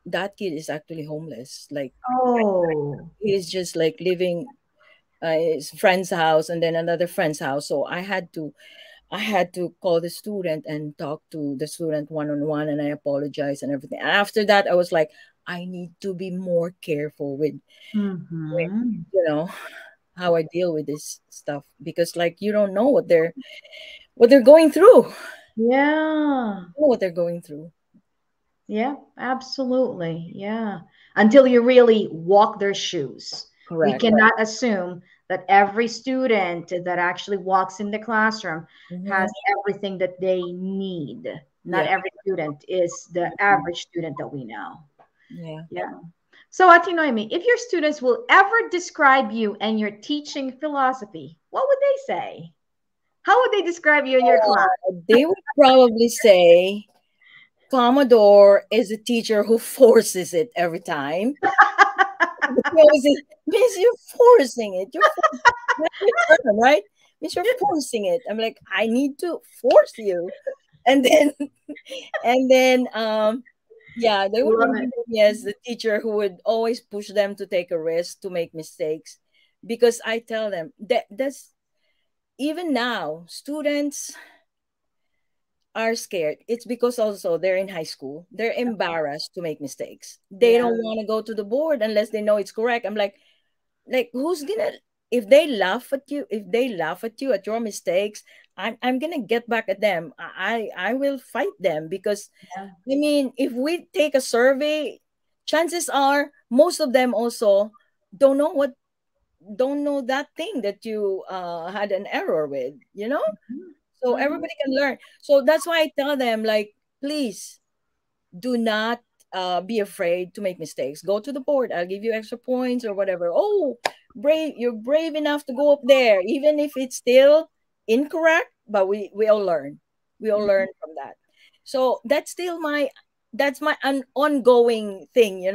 that kid is actually homeless. Like, Oh. he's just like living his friend's house and then another friend's house." So I had to call the student and talk to the student one on one, and I apologize and everything. And after that, I was like, I need to be more careful with Mm-hmm. how I deal with this stuff, because, like, you don't know what they're going through. Yeah. Know what they're going through. Yeah, absolutely. Yeah. Until you really walk their shoes. We Correct. cannot assume that every student that actually walks in the classroom Hmm. has everything that they need. Not Yeah. every student is the average student that we know. Yeah. Yeah. So, Ati Noemi, if your students will ever describe you and your teaching philosophy, what would they say? How would they describe you in your class? They would probably say Commodore is a teacher who forces it every time. They always say, Miss, you're forcing it. You're forcing it. That's your term, right? Miss, you're forcing it. I'm like, I need to force you. And then and then yeah, they would Love it. remember me as the teacher who would always push them to take a risk, to make mistakes. Because I tell them that's even now, students are scared. It's because also they're in high school. They're embarrassed to make mistakes. They Yeah. don't want to go to the board unless they know it's correct. I'm like, who's gonna, if they laugh at you, at your mistakes, I'm gonna get back at them. I will fight them because, Yeah. I mean, if we take a survey, chances are most of them also don't know what don't know that thing that you had an error with, so Mhm. everybody can learn. So that's why I tell them, like, please do not be afraid to make mistakes. Go to the board. I'll give you extra points or whatever. Oh, brave! You're brave enough to go up there, even if it's still incorrect. But we all learn. We all learn from that. So that's my ongoing thing.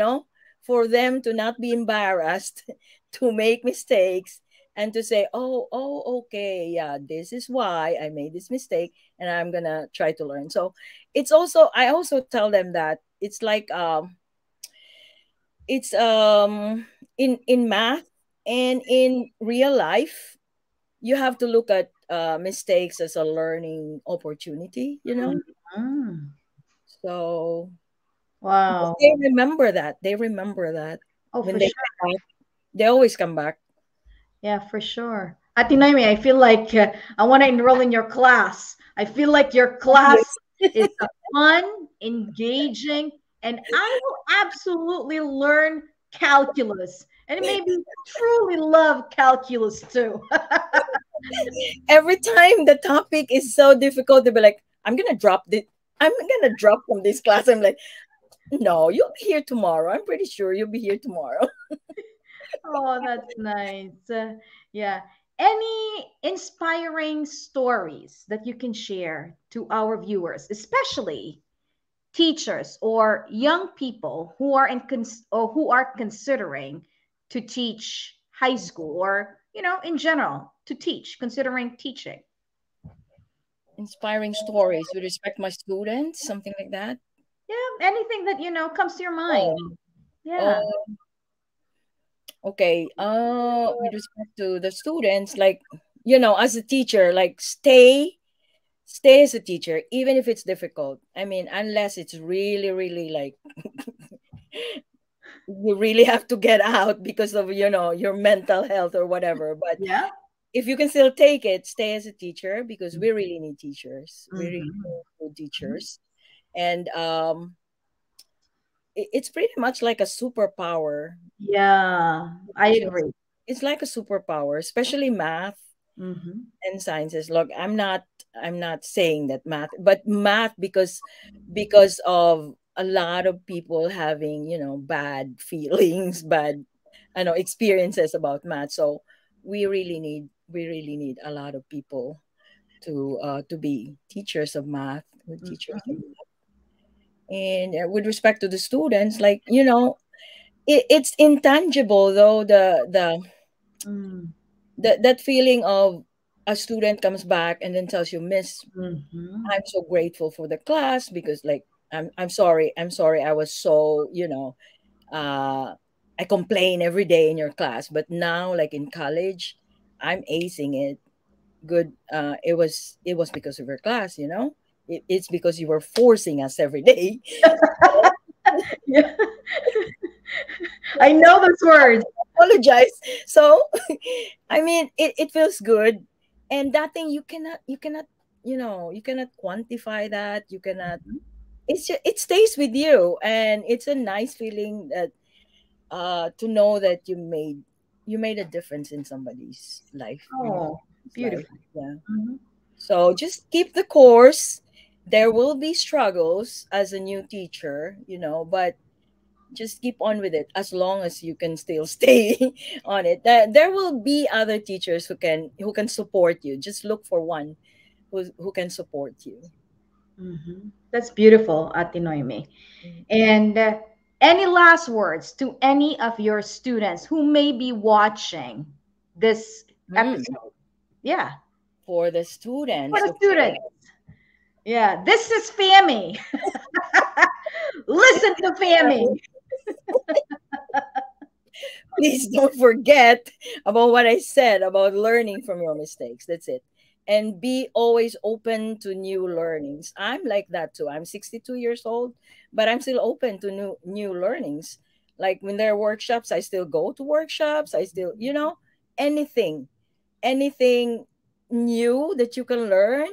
For them to not be embarrassed, to make mistakes, and to say, oh, okay, yeah, this is why I made this mistake, and I'm gonna try to learn. So I also tell them that it's like it's in math and in real life, you have to look at mistakes as a learning opportunity. Mhm. So Wow. they remember that Oh, when for they sure. come back, they always come back. Yeah, for sure. Ati Naomi, I feel like I want to enroll in your class. I feel like your class Yes. is a fun, engaging, and I will absolutely learn calculus and maybe truly love calculus too. Every time the topic is so difficult, they'll be like, I'm gonna drop from this class. I'm like, no, you'll be here tomorrow. I'm pretty sure you'll be here tomorrow. Oh, that's nice. Yeah. Any inspiring stories that you can share to our viewers, especially teachers or young people who are or who are considering to teach high school or in general to teach, considering teaching? Inspiring stories with respect to my students, something like that. Yeah, anything that comes to your Oh, mind. Yeah. oh, okay. With respect to the students, like, as a teacher, like, stay as a teacher, even if it's difficult. I mean, unless it's really, really, like, you really have to get out because of, your mental health or whatever. But Yeah. if you can still take it, stay as a teacher, because we really need teachers. We really Hmm. need good teachers. And it's pretty much like a superpower. Yeah, I agree. It's like a superpower, especially math Mm-hmm. and sciences. Look, I'm not saying that math, but math because of a lot of people having, bad feelings, bad I know experiences about math. So we really need a lot of people to be teachers of math, teachers of Mm-hmm. math. And with respect to the students, like, it's intangible though, Mm-hmm. that feeling of a student comes back and then tells you, Miss, Mm-hmm. I'm so grateful for the class because, like, I'm sorry I was so, uh I complain every day in your class, but now, like, in college, I'm acing it. Good. It was because of your class, it's because you were forcing us every day. Yeah, I know those words. Apologize. So I mean, it feels good. And that thing, you cannot quantify that. You cannot. It stays with you, and it's a nice feeling that, to know that you made a difference in somebody's life, in your Oh, life. beautiful. Yeah. Mhm. So just keep the course. There will be struggles as a new teacher, but just keep on with it as long as you can still stay on it. There will be other teachers who can support you. Just look for one who can support you. Mhm. That's beautiful, Ate Noemi. Mm. And any last words to any of your students who may be watching this Mm. episode? Yeah, For the for students, the okay. students. Yeah, this is Fami. Listen to Fami. Please don't forget about what I said about learning from your mistakes. That's it. And be always open to new learnings. I'm like that too. I'm 62 years old, but I'm still open to new learnings. Like when there are workshops, I still go to workshops. I still, anything, anything new that you can learn,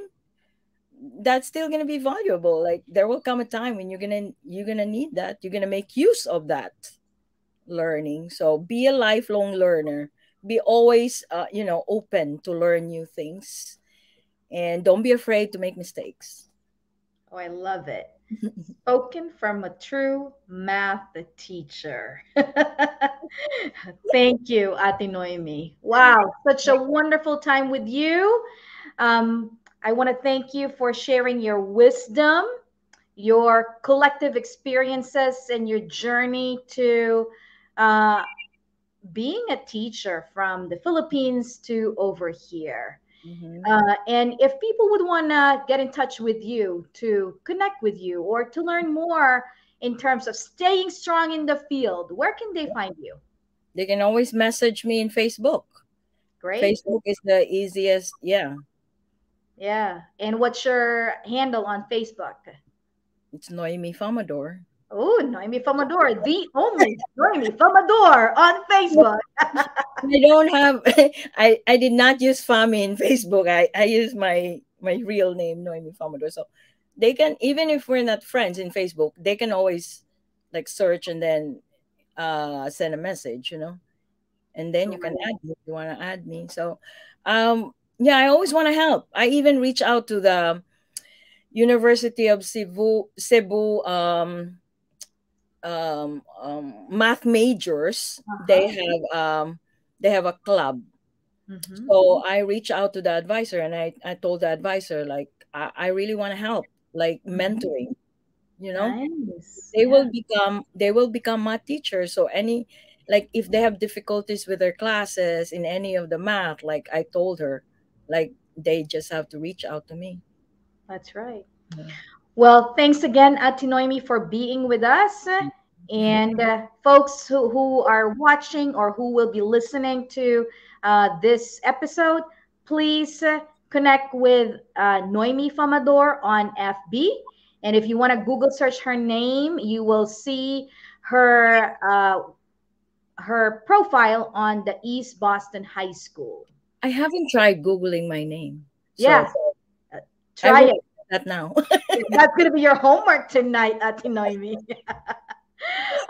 that's still gonna be valuable. Like there will come a time when you're gonna need that. You're gonna make use of that learning. So be a lifelong learner. Be always, open to learn new things, and don't be afraid to make mistakes. Oh, I love it. Spoken from a true math teacher. Thank you, Ate Noemi. Wow, such a wonderful time with you. I want to thank you for sharing your wisdom, your collective experiences, and your journey to uh, being a teacher from the Philippines to over here. Mhm. And if people would want to get in touch with you to connect with you or to learn more in terms of staying strong in the field, where can they find you? They can always message me in Facebook. Great. Facebook is the easiest. Yeah, Yeah. And what's your handle on Facebook? it's Noemi Famador. Oh, Noemi Famador, the only Noemi Famador on Facebook. I don't have. I did not use Fami in Facebook. I use my real name, Noemi Famador. So they can, even if we're not friends in Facebook, they can always, like, search and then send a message, and then you can add me if you want to add me. So, yeah, I always want to help. I even reach out to the University of Cebu, math majors. They Uh-huh. have a club. Hmm. So I reach out to the advisor, and I told the advisor, like, I really want to help, like Hmm. mentoring. You know, Nice. they Yeah. will become math teachers. So like, if they have difficulties with their classes in any of the math, like I told her, like, they just have to reach out to me. That's right. Yeah. Well, thanks again, Ate Noemi, for being with us. And folks who are watching or who will be listening to this episode, please connect with Noemi Famador on FB. And if you want to Google search her name, you will see her her profile on the East Boston High School. I haven't tried Googling my name. Yeah, So uh, I try will it. do that now. That's going to be your homework tonight, Ate Noemi.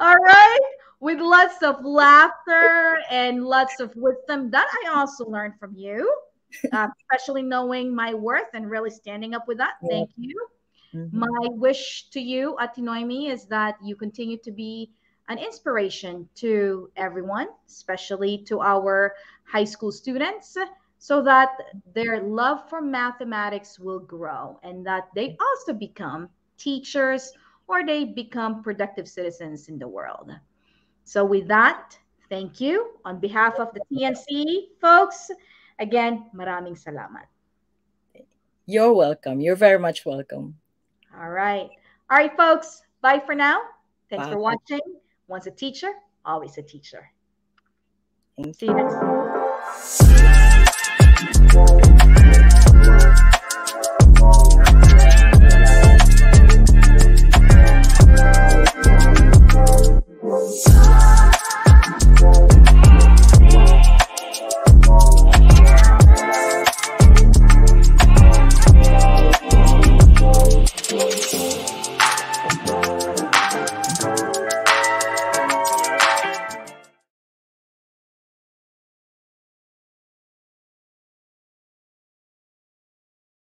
All right. With lots of laughter and lots of wisdom that I also learned from you, especially knowing my worth and really standing up with that. Yeah. Thank you. Mhm. My wish to you, Ate Noemi, is that you continue to be an inspiration to everyone, especially to our high school students, so that their love for mathematics will grow and that they also become teachers or they become productive citizens in the world. So, with that, thank you on behalf of the TNC folks. Again, maraming salamat. You're welcome. You're very much welcome. All right. All right, folks. Bye for now. Thanks for Bye. watching. Once a teacher, always a teacher. Thank See you next you. time.